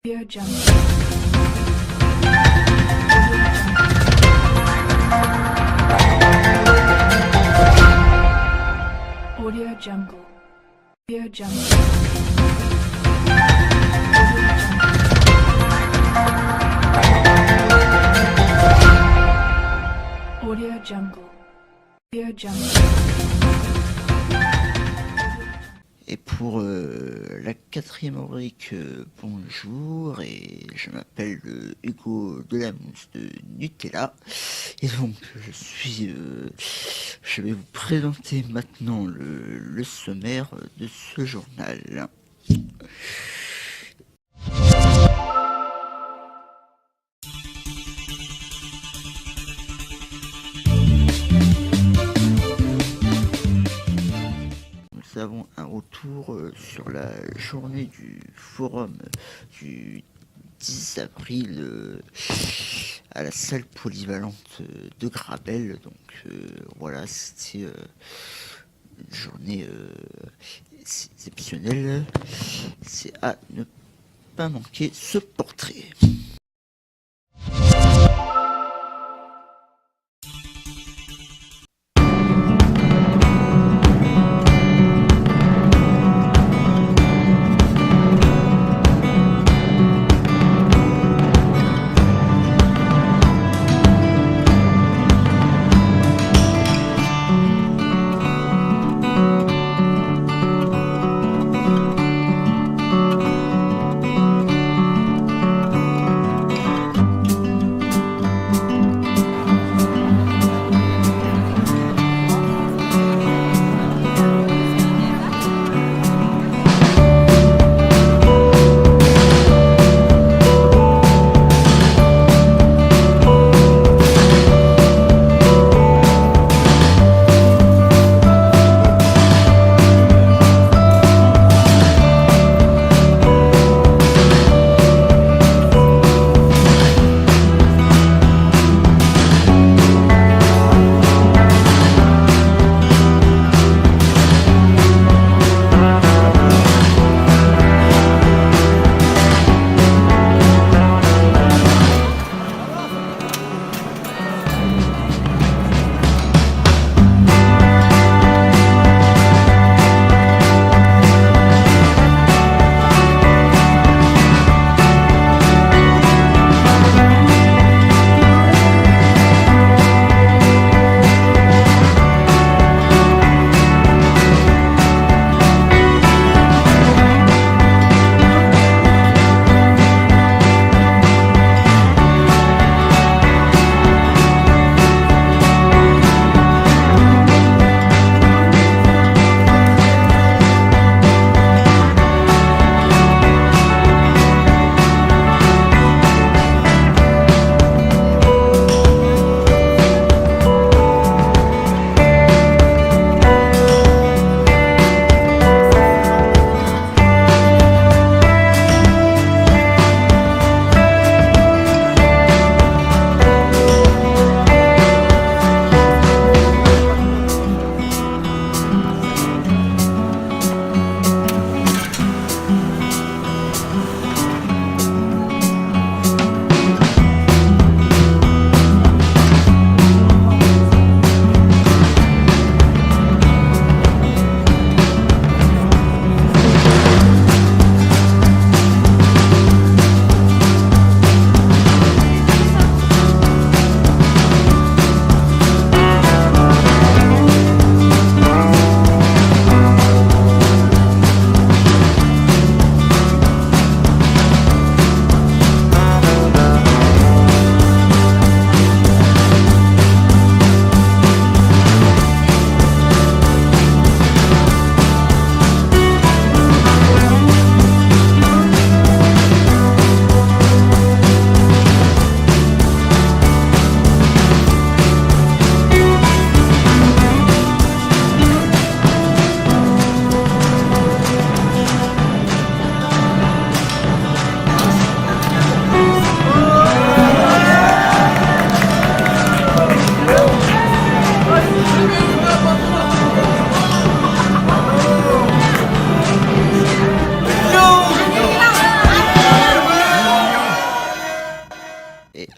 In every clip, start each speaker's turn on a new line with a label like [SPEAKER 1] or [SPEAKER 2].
[SPEAKER 1] Audio Jungle. Audio Jungle. Audio Jungle. Audio Jungle. Audio Jungle.
[SPEAKER 2] Et pour la quatrième rubrique, bonjour, et je m'appelle Hugo de la Mousse de Nutella. Et donc je vais vous présenter maintenant le sommaire de ce journal. Nous avons un retour sur la journée du forum du 10 avril à la salle polyvalente de Grabel. Donc voilà, c'était une journée exceptionnelle. C'est à ne pas manquer ce portrait.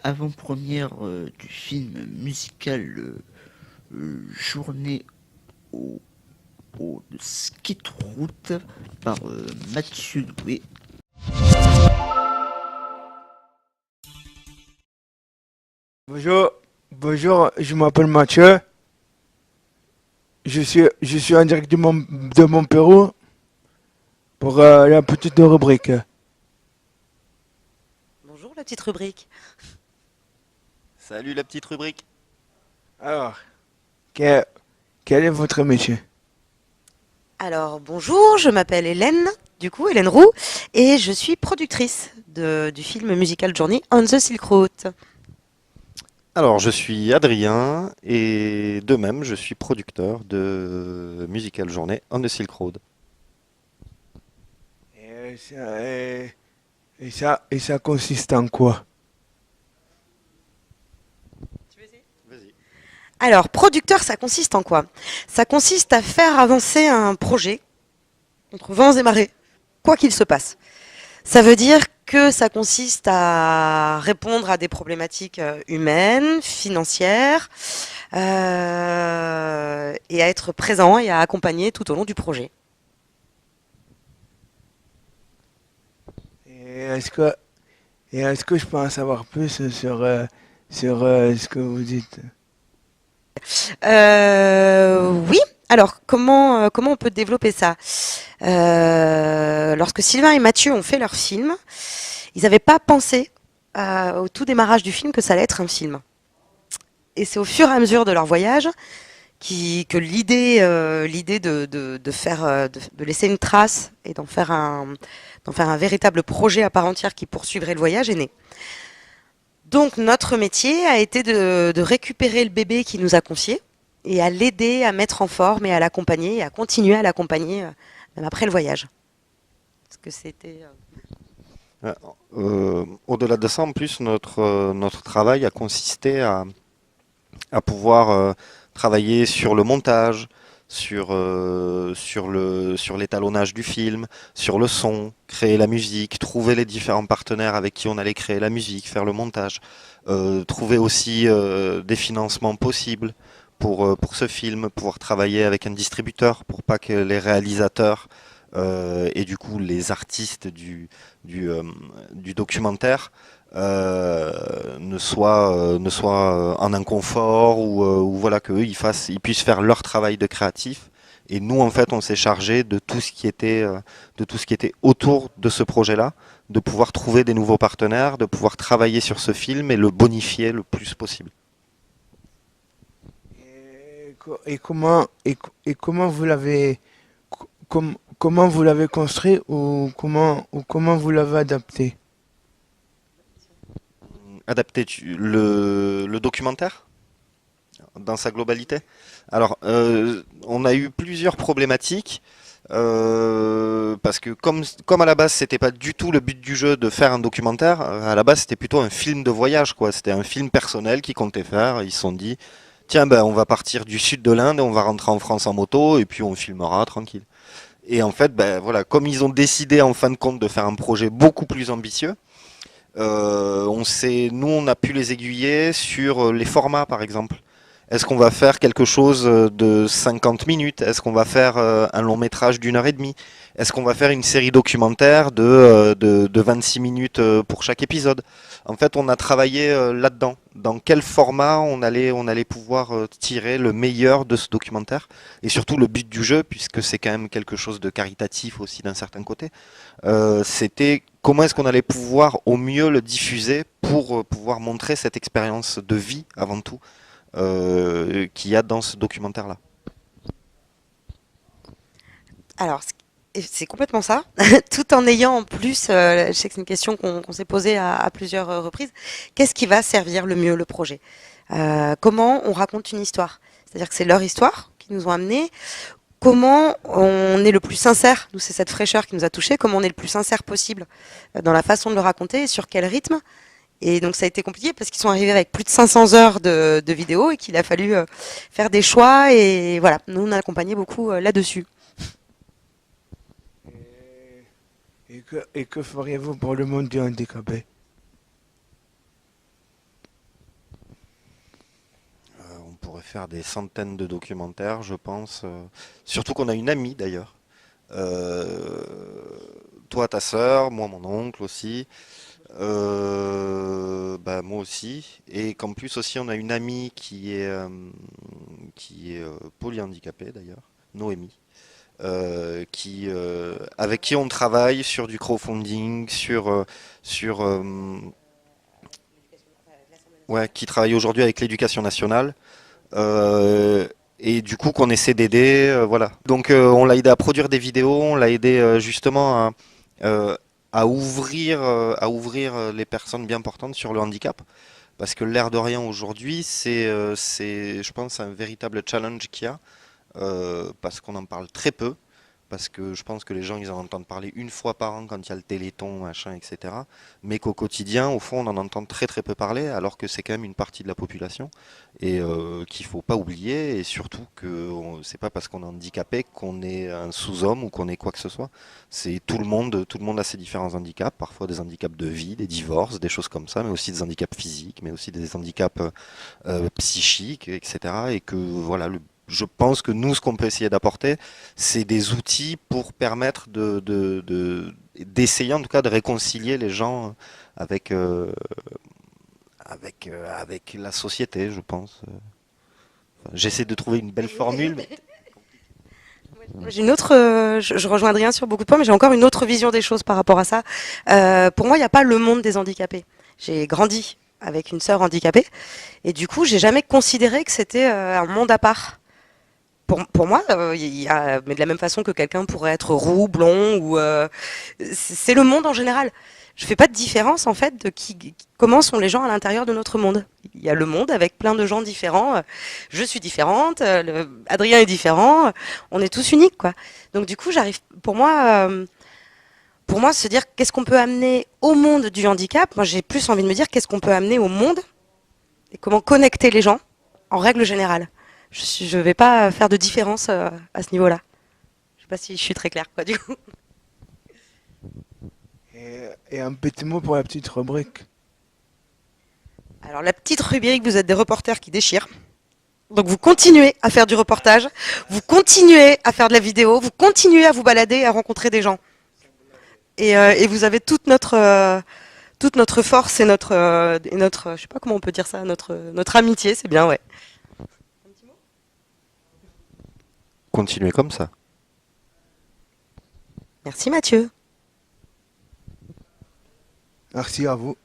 [SPEAKER 2] avant-première du film musical Journée au, au ski de route par Mathieu Doué.
[SPEAKER 3] Bonjour, bonjour, je m'appelle Mathieu. Je suis en direct de mon Pérou pour la petite rubrique.
[SPEAKER 4] Bonjour la petite rubrique.
[SPEAKER 5] Salut la petite rubrique.
[SPEAKER 3] Alors, que- quel est votre métier?
[SPEAKER 4] Alors bonjour, je m'appelle Hélène, Hélène Roux, et je suis productrice du film musical Journey on the Silk Route.
[SPEAKER 5] Alors je suis Adrien et de même je suis producteur de Musical Journée on the Silk Road.
[SPEAKER 3] Et ça consiste en quoi?
[SPEAKER 5] Vas-y.
[SPEAKER 4] Alors producteur, ça consiste en quoi? Ça consiste à faire avancer un projet contre vents et marées, quoi qu'il se passe. Ça veut dire que ça consiste à répondre à des problématiques humaines, financières, et à être présent et à accompagner tout au long du projet.
[SPEAKER 3] Et est-ce que je peux en savoir plus sur ce que vous dites?
[SPEAKER 4] Oui. Alors, comment on peut développer ça? Lorsque Sylvain et Mathieu ont fait leur film, ils n'avaient pas pensé au tout démarrage du film que ça allait être un film. Et c'est au fur et à mesure de leur voyage que l'idée de faire, de laisser une trace et d'en faire un véritable projet à part entière qui poursuivrait le voyage est née. Donc notre métier a été de récupérer le bébé qui nous a confié et à l'aider à mettre en forme et à l'accompagner et à continuer à l'accompagner même après le voyage. Parce que c'était...
[SPEAKER 5] Au-delà de ça, en plus, notre travail a consisté à pouvoir travailler sur le montage, sur l'étalonnage du film, sur le son, créer la musique, trouver les différents partenaires avec qui on allait créer la musique, faire le montage, trouver aussi des financements possibles pour ce film, pouvoir travailler avec un distributeur pour pas que les réalisateurs et du coup les artistes du documentaire ne soient en inconfort ou voilà qu'eux ils puissent faire leur travail de créatif. Et nous en fait on s'est chargé de tout ce qui était autour de ce projet-là, de pouvoir trouver des nouveaux partenaires, de pouvoir travailler sur ce film et le bonifier le plus possible.
[SPEAKER 3] Et comment vous l'avez comment vous l'avez construit ou comment vous l'avez adapté?
[SPEAKER 5] Adapter le documentaire dans sa globalité. Alors, on a eu plusieurs problématiques parce que comme à la base c'était pas du tout le but du jeu de faire un documentaire, à la base c'était plutôt un film de voyage quoi. C'était un film personnel qu'ils comptaient faire. Ils se sont dit tiens ben on va partir du sud de l'Inde, on va rentrer en France en moto et puis on filmera tranquille. Et en fait ben voilà comme ils ont décidé en fin de compte de faire un projet beaucoup plus ambitieux. Nous, on a pu les aiguiller sur les formats, par exemple. Est-ce qu'on va faire quelque chose de 50 minutes? Est-ce qu'on va faire un long métrage d'1 heure et demie? Est-ce qu'on va faire une série documentaire de 26 minutes pour chaque épisode? En fait, on a travaillé là-dedans. Dans quel format on allait pouvoir tirer le meilleur de ce documentaire? Et surtout, le but du jeu, puisque c'est quand même quelque chose de caritatif aussi d'un certain côté, c'était comment est-ce qu'on allait pouvoir au mieux le diffuser pour pouvoir montrer cette expérience de vie avant tout qu'il y a dans ce documentaire-là.
[SPEAKER 4] Alors, c'est complètement ça, tout en ayant en plus, je sais que c'est une question qu'on s'est posée à plusieurs reprises, qu'est-ce qui va servir le mieux le projet? Comment on raconte une histoire? C'est-à-dire que c'est leur histoire qui nous ont amenés. Comment on est le plus sincère? Nous, c'est cette fraîcheur qui nous a touchés. Comment on est le plus sincère possible dans la façon de le raconter et sur quel rythme? Et donc ça a été compliqué parce qu'ils sont arrivés avec plus de 500 heures de vidéos et qu'il a fallu faire des choix. Et voilà, nous on a accompagné beaucoup là-dessus.
[SPEAKER 3] Et que feriez-vous pour le monde du handicapé?
[SPEAKER 5] des centaines de documentaires, je pense. Surtout qu'on a une amie d'ailleurs. Euh, Toi, ta sœur, moi, mon oncle aussi. Bah, moi aussi. Et qu'en plus aussi, on a une amie qui est polyhandicapée d'ailleurs, Noémie. Avec qui on travaille sur du crowdfunding, ouais, qui travaille aujourd'hui avec l'éducation nationale. Euh, et du coup, qu'on essaie d'aider, voilà. Donc, on l'a aidé à produire des vidéos, on l'a aidé justement euh, à ouvrir les personnes bien portantes sur le handicap. Parce que l'air de rien aujourd'hui, je pense, un véritable challenge qu'il y a, parce qu'on en parle très peu. Parce que je pense que les gens, ils en entendent parler une fois par an quand il y a le Téléthon, machin, etc. Mais qu'au quotidien, au fond, on en entend très très peu parler, alors que c'est quand même une partie de la population et qu'il faut pas oublier. Et surtout que c'est pas parce qu'on est handicapé qu'on est un sous-homme ou qu'on est quoi que ce soit. C'est tout le monde a ses différents handicaps, parfois des handicaps de vie, des divorces, des choses comme ça, mais aussi des handicaps physiques, mais aussi des handicaps psychiques, etc. Et que voilà, je pense que nous, ce qu'on peut essayer d'apporter, c'est des outils pour permettre d'essayer en tout cas de réconcilier les gens avec, avec la société, je pense. Enfin, j'essaie de trouver une belle formule, mais
[SPEAKER 4] J'ai une autre, je rejoins Adrien sur beaucoup de points, mais j'ai encore une autre vision des choses par rapport à ça. Pour moi, il n'y a pas le monde des handicapés. J'ai grandi avec une sœur handicapée, et du coup, j'ai jamais considéré que c'était un monde à part. Pour moi, mais de la même façon que quelqu'un pourrait être roux, blond, ou c'est le monde en général. Je fais pas de différence en fait de comment sont les gens à l'intérieur de notre monde. Il y a le monde avec plein de gens différents. Je suis différente, Adrien est différent. On est tous uniques, quoi. Donc du coup, pour moi, se dire qu'est-ce qu'on peut amener au monde du handicap. Moi, j'ai plus envie de me dire qu'est-ce qu'on peut amener au monde et comment connecter les gens en règle générale. Je vais pas faire de différence à ce niveau-là. Je sais pas si je suis très claire, quoi, du coup.
[SPEAKER 3] Et un petit mot pour la petite rubrique.
[SPEAKER 4] Alors, la petite rubrique, vous êtes des reporters qui déchirent. Donc, vous continuez à faire du reportage, vous continuez à faire de la vidéo, vous continuez à vous balader, à rencontrer des gens. Et vous avez toute notre force et notre, je sais pas comment on peut dire ça, notre amitié, c'est bien, ouais.
[SPEAKER 5] continuez comme ça.
[SPEAKER 4] Merci Mathieu.
[SPEAKER 3] Merci à vous.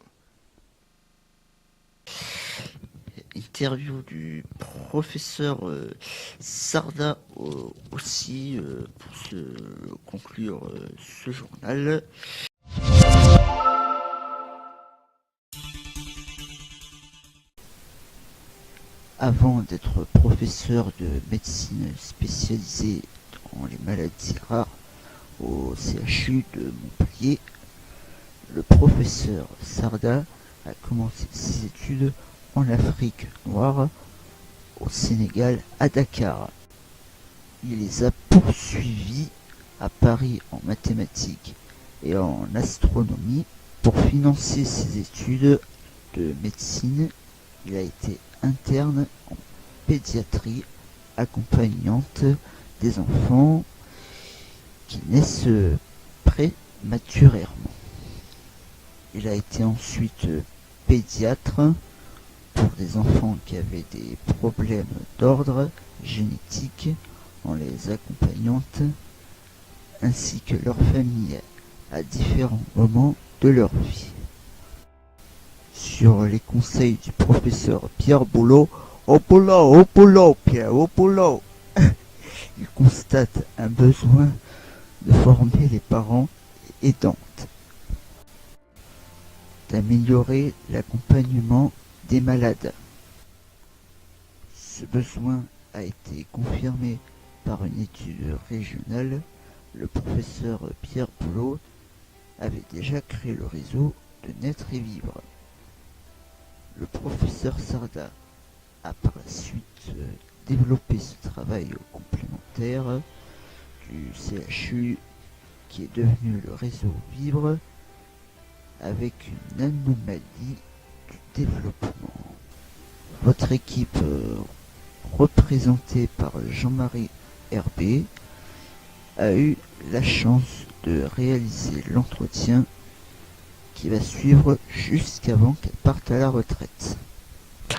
[SPEAKER 2] Interview du professeur Sarda aussi pour se conclure ce journal. Avant d'être professeur de médecine spécialisée dans les maladies rares au CHU de Montpellier, le professeur Sarda a commencé ses études en Afrique noire, au Sénégal, à Dakar. Il les a poursuivis à Paris en mathématiques et en astronomie. Pour financer ses études de médecine, il a été interne en pédiatrie, accompagnante des enfants qui naissent prématurément. Il a été ensuite pédiatre pour des enfants qui avaient des problèmes d'ordre génétique en les accompagnant ainsi que leur famille à différents moments de leur vie. Sur les conseils du professeur Pierre Boulot, au boulot, Pierre, au boulot, il constate un besoin de former les parents aidants, d'améliorer l'accompagnement des malades. Ce besoin a été confirmé par une étude régionale. Le professeur Pierre Boulot avait déjà créé le réseau de Naître et Vivre. Le professeur Sarda a par la suite développé ce travail complémentaire du CHU qui est devenu le réseau Vivre avec une anomalie du développement. Votre équipe représenté par Jean-Marie Herbé, a eu la chance de réaliser l'entretien qui va suivre jusqu'avant qu'elle parte à la retraite.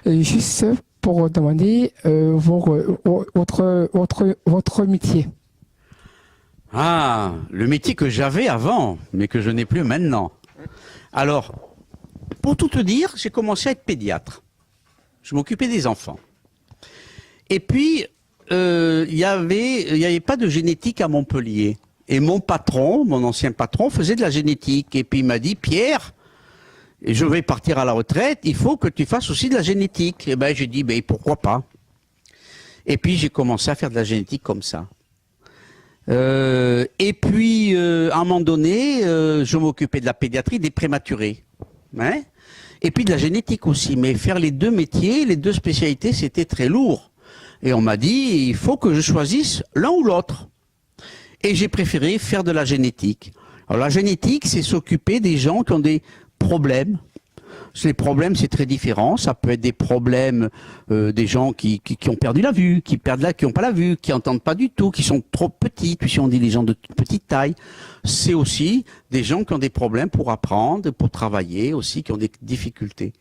[SPEAKER 6] Juste pour demander votre métier.
[SPEAKER 7] Ah, le métier que j'avais avant, mais que je n'ai plus maintenant. Alors, pour tout te dire, j'ai commencé à être pédiatre. Je m'occupais des enfants. Et puis, il y avait pas de génétique à Montpellier. Et mon patron, mon ancien patron, faisait de la génétique. Et puis il m'a dit, Pierre, je vais partir à la retraite, il faut que tu fasses aussi de la génétique. Et ben j'ai dit, ben pourquoi pas. Et puis j'ai commencé à faire de la génétique comme ça. Et puis, à un moment donné, je m'occupais de la pédiatrie des prématurés. Hein, et puis de la génétique aussi. Mais faire les deux métiers, les deux spécialités, c'était très lourd. Et on m'a dit, il faut que je choisisse l'un ou l'autre. Et j'ai préféré faire de la génétique. Alors la génétique, c'est s'occuper des gens qui ont des problèmes. Les problèmes, c'est très différent. Ça peut être des problèmes des gens qui ont perdu la vue, qui n'ont pas la vue, qui n'entendent pas du tout, qui sont trop petits. Puis si on dit les gens de petite taille, c'est aussi des gens qui ont des problèmes pour apprendre, pour travailler aussi, qui ont des difficultés.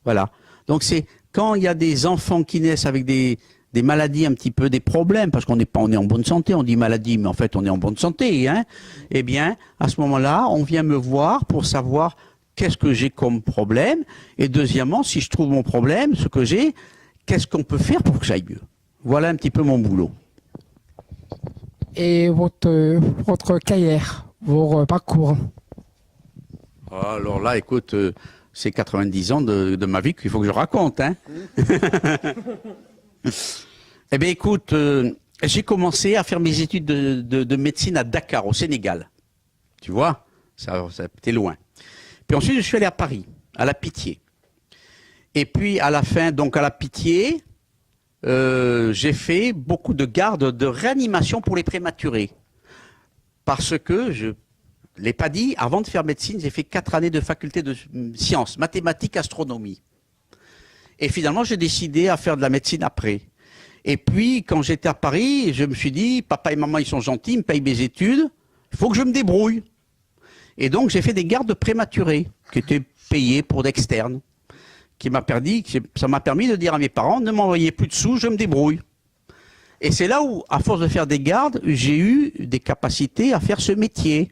[SPEAKER 7] Voilà. Donc c'est quand il y a des enfants qui naissent avec des maladies un petit peu, des problèmes, parce qu'on est en bonne santé, on dit maladie, mais en fait on est en bonne santé, hein. Eh bien, à ce moment-là, on vient me voir pour savoir qu'est-ce que j'ai comme problème, et deuxièmement, si je trouve mon problème, ce que j'ai, qu'est-ce qu'on peut faire pour que j'aille mieux. Voilà un petit peu mon boulot.
[SPEAKER 6] Et votre carrière, vos parcours.
[SPEAKER 7] Alors là, écoute, c'est 90 ans de ma vie qu'il faut que je raconte, hein. Eh bien, écoute, j'ai commencé à faire mes études de médecine à Dakar, au Sénégal. Tu vois, ça c'était loin. Puis ensuite, je suis allé à Paris, à la Pitié. Et puis, à la fin, donc à la Pitié, j'ai fait beaucoup de gardes de réanimation pour les prématurés. Parce que, je ne l'ai pas dit, avant de faire médecine, j'ai fait 4 années de faculté de sciences, mathématiques, astronomie. Et finalement, j'ai décidé à faire de la médecine après. Et puis, quand j'étais à Paris, je me suis dit, papa et maman, ils sont gentils, ils me payent mes études, il faut que je me débrouille. Et donc, j'ai fait des gardes prématurés, qui étaient payés pour d'externes, ça m'a permis de dire à mes parents, ne m'envoyez plus de sous, je me débrouille. Et c'est là où, à force de faire des gardes, j'ai eu des capacités à faire ce métier.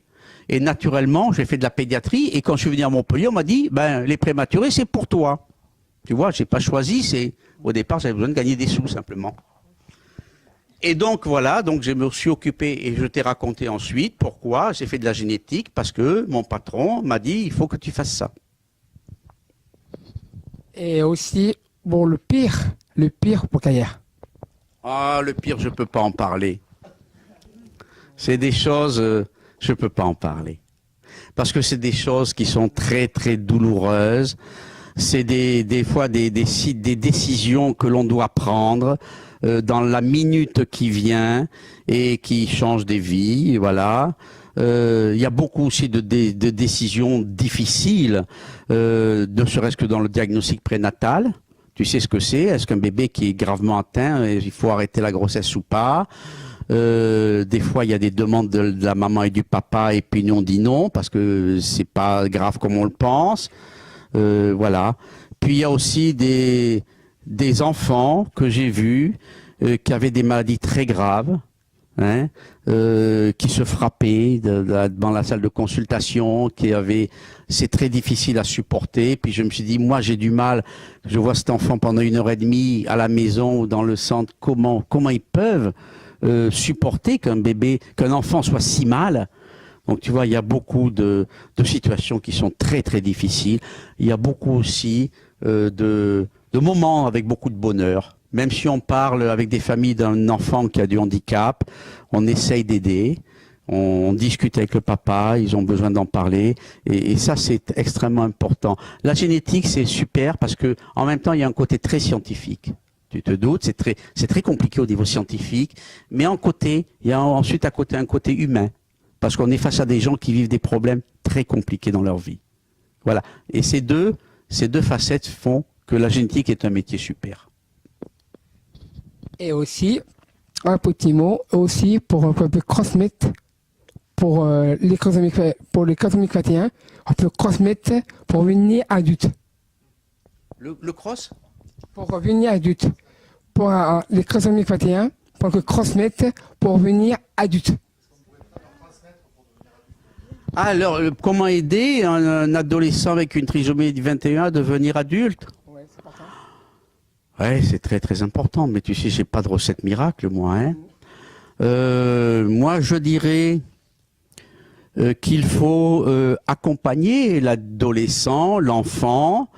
[SPEAKER 7] Et naturellement, j'ai fait de la pédiatrie, et quand je suis venu à Montpellier, on m'a dit, ben, les prématurés, c'est pour toi. Tu vois, j'ai pas choisi, au départ, j'avais besoin de gagner des sous, simplement. Et donc, voilà, donc je me suis occupé, et je t'ai raconté ensuite pourquoi j'ai fait de la génétique, parce que mon patron m'a dit, il faut que tu fasses ça.
[SPEAKER 6] Et aussi, bon, le pire pour carrière.
[SPEAKER 7] Ah, le pire, je peux pas en parler. C'est des choses, je peux pas en parler. Parce que c'est des choses qui sont très, très douloureuses. C'est des fois des décisions que l'on doit prendre dans la minute qui vient et qui changent des vies, voilà. Il y a beaucoup aussi de décisions difficiles, ne serait-ce que dans le diagnostic prénatal. Tu sais ce que c'est? Est-ce qu'un bébé qui est gravement atteint, il faut arrêter la grossesse ou pas? Des fois, il y a des demandes de la maman et du papa, et puis on dit non parce que c'est pas grave comme on le pense. Voilà. Puis il y a aussi des enfants que j'ai vus qui avaient des maladies très graves, hein, qui se frappaient dans la salle de consultation, c'est très difficile à supporter. Puis je me suis dit, moi j'ai du mal. Je vois cet enfant pendant 1h30 à la maison ou dans le centre. Comment ils peuvent supporter qu'un enfant soit si mal? Donc tu vois, il y a beaucoup de situations qui sont très très difficiles. Il y a beaucoup aussi de moments avec beaucoup de bonheur. Même si on parle avec des familles d'un enfant qui a du handicap, on essaye d'aider, on discute avec le papa, ils ont besoin d'en parler. Et ça, c'est extrêmement important. La génétique, c'est super parce que en même temps, il y a un côté très scientifique. Tu te doutes, c'est très compliqué au niveau scientifique. Mais il y a ensuite à côté un côté humain. Parce qu'on est face à des gens qui vivent des problèmes très compliqués dans leur vie. Voilà. Et ces deux facettes font que la génétique est un métier super.
[SPEAKER 6] Et aussi, un petit mot aussi pour un peu transmettre pour pour l'économie chrétienne, on peut transmettre pour venir adulte.
[SPEAKER 7] Le cross?
[SPEAKER 6] Pour venir adulte. Pour l'économie chrétienne, pour que transmettre pour venir adulte.
[SPEAKER 7] Alors, comment aider un adolescent avec une trisomie 21 à devenir adulte?
[SPEAKER 6] Ouais, c'est pas ça.
[SPEAKER 7] Ouais, c'est très très important, mais tu sais, j'ai pas de recette miracle, moi. Hein. Moi, je dirais qu'il faut accompagner l'adolescent, l'enfant.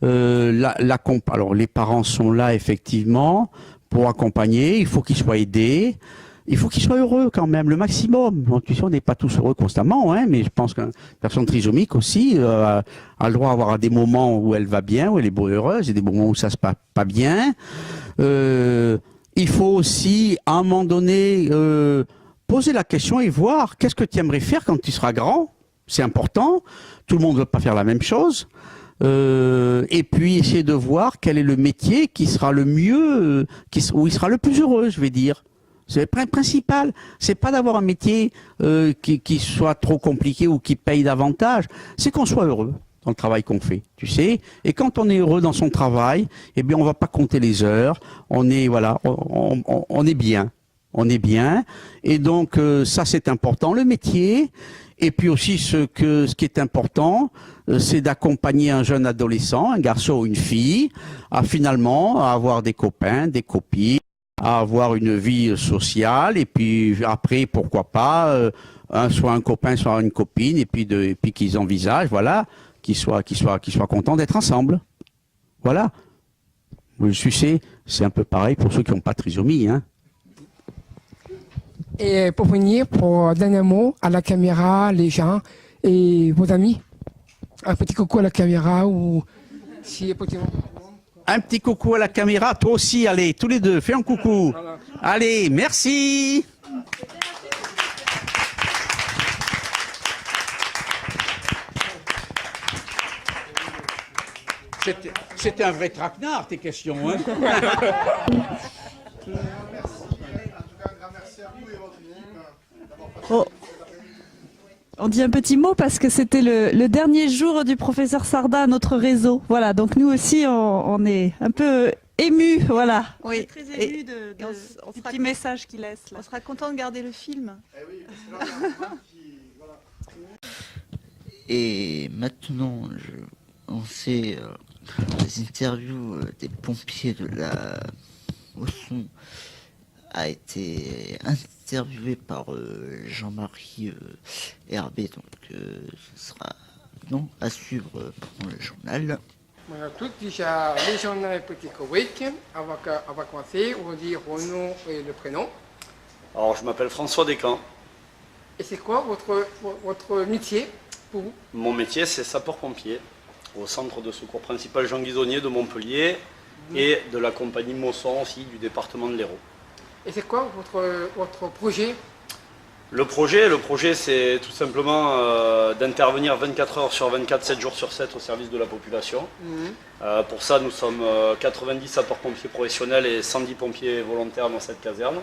[SPEAKER 7] Alors, les parents sont là, effectivement, pour accompagner. Il faut qu'ils soient aidés. Il faut qu'ils soient heureux quand même, le maximum. Bon, tu sais, on n'est pas tous heureux constamment, hein, mais je pense qu'une personne trisomique aussi a le droit d'avoir des moments où elle va bien, où elle est heureuse, et des moments où ça se passe pas bien. Il faut aussi, à un moment donné, poser la question et voir qu'est-ce que tu aimerais faire quand tu seras grand. C'est important. Tout le monde ne veut pas faire la même chose. Et puis essayer de voir quel est le métier qui sera le mieux, où il sera le plus heureux, je vais dire. C'est le principal. C'est pas d'avoir un métier qui soit trop compliqué ou qui paye davantage. C'est qu'on soit heureux dans le travail qu'on fait, tu sais. Et quand on est heureux dans son travail, eh bien, on va pas compter les heures. On est, voilà, on est bien. On est bien. Et donc, ça, c'est important. Le métier. Et puis aussi, ce qui est important, c'est d'accompagner un jeune adolescent, un garçon ou une fille, à finalement avoir des copains, des copines, à avoir une vie sociale, et puis après, pourquoi pas, soit un copain, soit une copine, et puis qu'ils envisagent, voilà, qu'ils soient contents d'être ensemble. Voilà. Je sais, c'est un peu pareil pour ceux qui n'ont pas de trisomie, hein.
[SPEAKER 6] Et pour finir, pour dernier mot à la caméra, les gens et vos amis, un petit coucou à la caméra ou si petit mot.
[SPEAKER 7] Un petit coucou à la caméra, toi aussi, allez, tous les deux, fais un coucou.
[SPEAKER 6] Voilà.
[SPEAKER 7] Allez, merci. C'était un vrai traquenard, tes questions, hein.
[SPEAKER 8] Oh. On dit un petit mot parce que c'était le dernier jour du professeur Sarda à notre réseau. Voilà, donc nous aussi, on est un peu émus, voilà.
[SPEAKER 9] Oui,
[SPEAKER 8] Très
[SPEAKER 9] et-
[SPEAKER 8] émus du petit message qu'il laisse là.
[SPEAKER 9] On sera content de garder le film.
[SPEAKER 2] Et maintenant, on sait les interviews des pompiers de la Mosson a été interviewé par Jean-Marie Herbet, donc ce sera non à suivre pendant le journal.
[SPEAKER 6] Bonjour à tous, déjà les journaux Petit Koweïk. On va commencer, on va dire le nom et le prénom.
[SPEAKER 10] Alors, je m'appelle François Descamps.
[SPEAKER 6] Et c'est quoi votre métier pour vous?
[SPEAKER 10] Mon métier, c'est sapeur-pompier au centre de secours principal Jean Guisonnier de Montpellier et de la compagnie Mosson aussi du département de l'Hérault.
[SPEAKER 6] Et c'est quoi votre projet?
[SPEAKER 10] Le projet, c'est tout simplement d'intervenir 24 heures sur 24, 7 jours sur 7 au service de la population. Pour ça, nous sommes 90 sapeurs-pompiers professionnels et 110 pompiers volontaires dans cette caserne.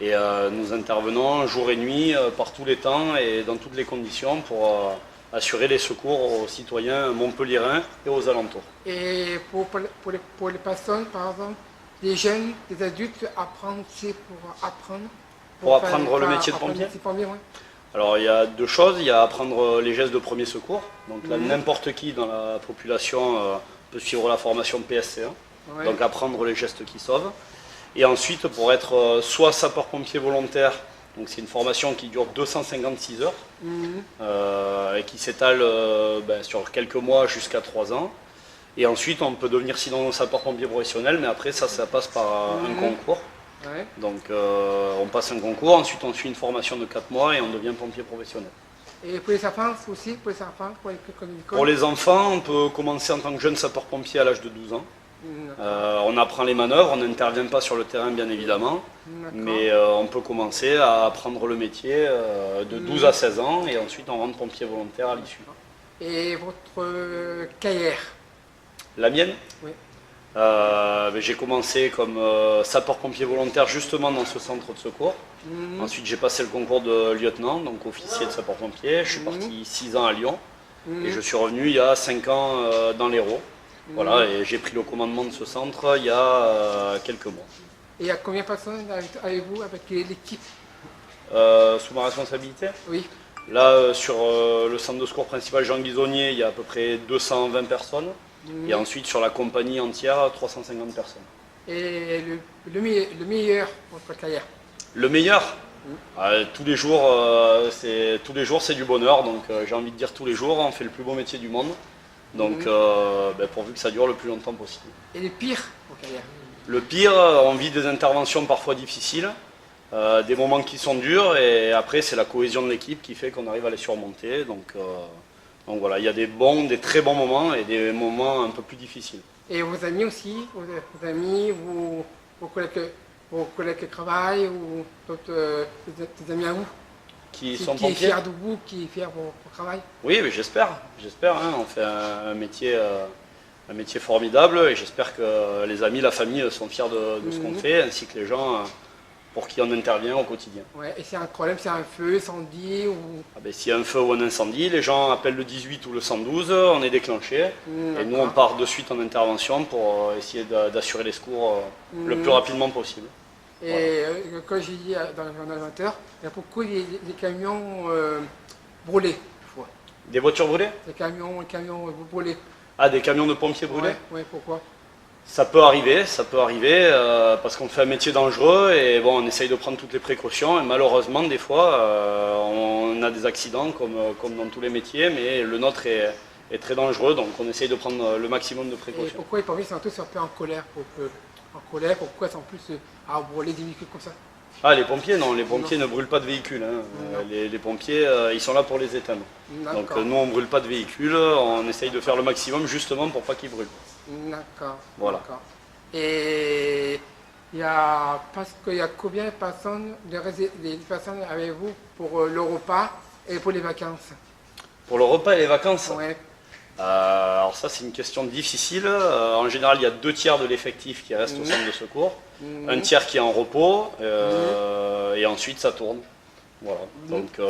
[SPEAKER 10] Et nous intervenons jour et nuit, par tous les temps et dans toutes les conditions pour assurer les secours aux citoyens montpelliérains et aux alentours.
[SPEAKER 6] Et pour les personnes, par exemple, des jeunes, des adultes, apprendre, c'est pour apprendre.
[SPEAKER 10] Pour apprendre le métier de pompier.
[SPEAKER 6] Ouais.
[SPEAKER 10] Alors il y a deux choses, il y a apprendre les gestes de premier secours. Donc là, n'importe qui dans la population peut suivre la formation PSC1,
[SPEAKER 6] Ouais.
[SPEAKER 10] donc apprendre les gestes qui sauvent. Et ensuite, pour être soit sapeur-pompier volontaire, donc c'est une formation qui dure 256 heures et qui s'étale sur quelques mois jusqu'à 3 ans. Et ensuite, on peut devenir sinon sapeur-pompier professionnel, mais après ça passe par un concours.
[SPEAKER 6] Ouais.
[SPEAKER 10] Donc on passe un concours, ensuite on suit une formation de 4 mois et on devient pompier professionnel.
[SPEAKER 6] Et pour les enfants aussi, pour les
[SPEAKER 10] Pour les enfants, on peut commencer en tant que jeune sapeur-pompier à l'âge de 12 ans. On apprend les manœuvres, on n'intervient pas sur le terrain bien évidemment, mais on peut commencer à apprendre le métier de 12 à 16 ans et ensuite on rentre pompier volontaire à l'issue.
[SPEAKER 6] Et votre carrière?
[SPEAKER 10] La mienne?
[SPEAKER 6] Oui.
[SPEAKER 10] J'ai commencé comme sapeur-pompier volontaire justement dans ce centre de secours. Ensuite j'ai passé le concours de lieutenant, donc officier de sapeur-pompier. Je suis parti 6 ans à Lyon et je suis revenu il y a 5 ans dans l'Hérault. Voilà, et j'ai pris le commandement de ce centre il y a quelques mois.
[SPEAKER 6] Et il y a combien de personnes avec vous, avec l'équipe?
[SPEAKER 10] Sous ma responsabilité?
[SPEAKER 6] Oui.
[SPEAKER 10] Là, sur le centre de secours principal Jean Guisonnier, il y a à peu près 220 personnes. Et ensuite, sur la compagnie entière, 350 personnes.
[SPEAKER 6] Et le meilleur pour votre carrière?
[SPEAKER 10] Le meilleur? Tous les jours, c'est du bonheur. Donc, j'ai envie de dire tous les jours, on fait le plus beau métier du monde. Donc, pourvu que ça dure le plus longtemps possible.
[SPEAKER 6] Et le pire pour carrière?
[SPEAKER 10] Le pire, on vit des interventions parfois difficiles. Des moments qui sont durs et après c'est la cohésion de l'équipe qui fait qu'on arrive à les surmonter. Donc voilà, il y a des très bons moments et des moments un peu plus difficiles.
[SPEAKER 6] Et vos amis aussi, vos amis, vos collègues de travail ou d'autres des amis à vous
[SPEAKER 10] Qui
[SPEAKER 6] qui
[SPEAKER 10] sont
[SPEAKER 6] est
[SPEAKER 10] pompiers.
[SPEAKER 6] fier de vous, qui est fier de votre travail?
[SPEAKER 10] Oui, mais j'espère. Hein, on fait un métier formidable et j'espère que les amis, la famille sont fiers de ce qu'on fait ainsi que les gens pour qui on intervient au quotidien.
[SPEAKER 6] Ouais, et c'est un problème, c'est un feu, incendie ou...
[SPEAKER 10] S'il y a un feu ou un incendie, les gens appellent le 18 ou le 112, on est déclenché et nous on part de suite en intervention pour essayer d'assurer les secours le plus rapidement possible.
[SPEAKER 6] Et comme j'ai dit dans le journal 20h, il y a beaucoup des camions brûlés.
[SPEAKER 10] Des voitures brûlées?
[SPEAKER 6] Des camions brûlés.
[SPEAKER 10] Ah, des camions de pompiers brûlés?
[SPEAKER 6] Ouais, pourquoi?
[SPEAKER 10] Ça peut arriver, parce qu'on fait un métier dangereux et bon, on essaye de prendre toutes les précautions et malheureusement des fois on a des accidents comme dans tous les métiers, mais le nôtre est très dangereux, donc on essaye de prendre le maximum de
[SPEAKER 6] Et
[SPEAKER 10] précautions.
[SPEAKER 6] pourquoi les pompiers sont tous un peu en colère? Pourquoi ils sont plus à brûler des véhicules comme ça?
[SPEAKER 10] Ah, les pompiers, non, les pompiers ne brûlent pas de véhicules. Hein. Les pompiers, ils sont là pour les éteindre. Donc nous, on ne brûle pas de véhicules, on essaye de faire le maximum justement pour pas qu'ils brûlent.
[SPEAKER 6] D'accord.
[SPEAKER 10] Voilà.
[SPEAKER 6] D'accord. Et il y a combien de personnes, des personnes avec vous pour le repas et pour les vacances?
[SPEAKER 10] Pour le repas et les vacances?
[SPEAKER 6] Ouais.
[SPEAKER 10] Alors ça, c'est une question difficile. En général, il y a 2 tiers de l'effectif qui reste au centre de secours, un tiers qui est en repos, et ensuite ça tourne. Voilà. Donc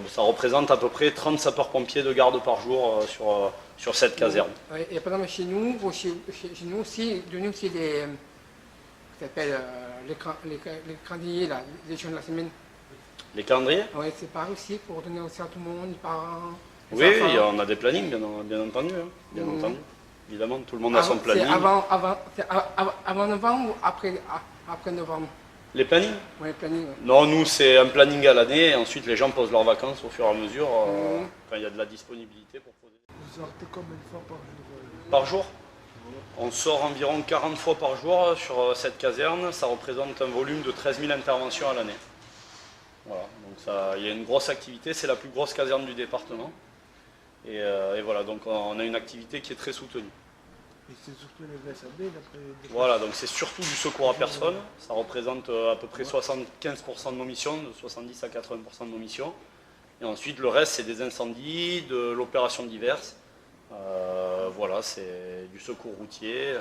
[SPEAKER 10] ça représente à peu près 30 sapeurs-pompiers de garde par jour sur cette caserne.
[SPEAKER 6] Ouais, et par exemple, chez nous aussi, donnez aussi les calendriers, là, les jours de la semaine.
[SPEAKER 10] Les calendriers?
[SPEAKER 6] Oui, c'est pareil aussi pour donner aussi à tout le monde, les parents.
[SPEAKER 10] Oui, on a des plannings, bien entendu. Hein, bien entendu. Évidemment, tout le monde a son planning.
[SPEAKER 6] C'est avant novembre ou après novembre?
[SPEAKER 10] Les plannings?
[SPEAKER 6] Oui, les plannings. Ouais.
[SPEAKER 10] Non, nous, c'est un planning à l'année et ensuite les gens posent leurs vacances au fur et à mesure quand il y a de la disponibilité pour poser.
[SPEAKER 3] Vous sortez combien de fois par jour?
[SPEAKER 10] Par jour? On sort environ 40 fois par jour sur cette caserne. Ça représente un volume de 13 000 interventions à l'année. Voilà, donc il y a une grosse activité, c'est la plus grosse caserne du département. Et voilà, donc on a une activité qui est très soutenue.
[SPEAKER 3] Et c'est surtout les VSAB
[SPEAKER 10] Voilà, donc c'est surtout du secours à personne. Ça représente à peu près 75% de nos missions, de 70 à 80% de nos missions. Et ensuite, le reste, c'est des incendies, de l'opération diverses. Voilà, c'est du secours routier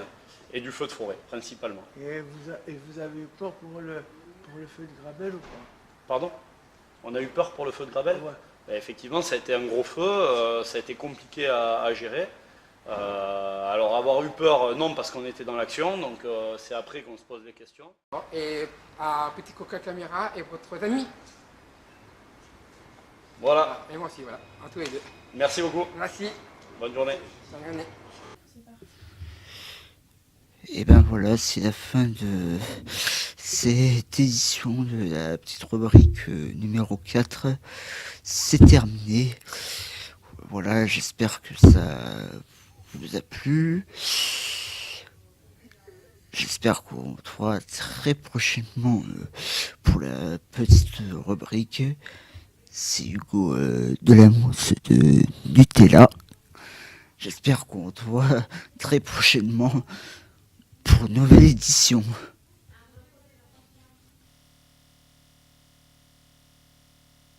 [SPEAKER 10] et du feu de forêt, principalement.
[SPEAKER 3] Et vous avez eu peur pour le feu de Grabel ou pas?
[SPEAKER 10] Pardon? On a eu peur pour le feu de Grabel? Ouais. Effectivement, ça a été un gros feu, ça a été compliqué à gérer. Alors avoir eu peur, non, parce qu'on était dans l'action, donc c'est après qu'on se pose des questions.
[SPEAKER 6] Et à Petit Coca Caméra et votre ami.
[SPEAKER 10] Voilà.
[SPEAKER 6] Et moi aussi, voilà, à tous les deux.
[SPEAKER 10] Merci beaucoup.
[SPEAKER 6] Merci.
[SPEAKER 10] Bonne journée.
[SPEAKER 6] Bonne journée.
[SPEAKER 2] Et ben voilà, c'est la fin de cette édition de la petite rubrique numéro 4. C'est terminé. Voilà, j'espère que ça vous a plu. J'espère qu'on se retrouvera très prochainement pour la petite rubrique. C'est Hugo de la mousse de Nutella. J'espère qu'on se retrouvera très prochainement pour une nouvelle édition.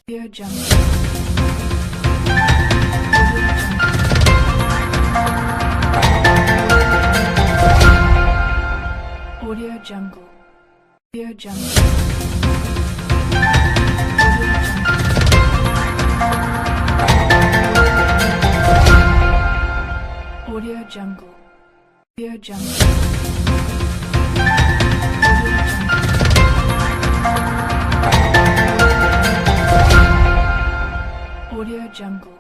[SPEAKER 1] Audio Jungle. Audio Jungle. Audio Jungle. Audio Jungle. Audio Jungle. Audio Jungle. Audio Jungle.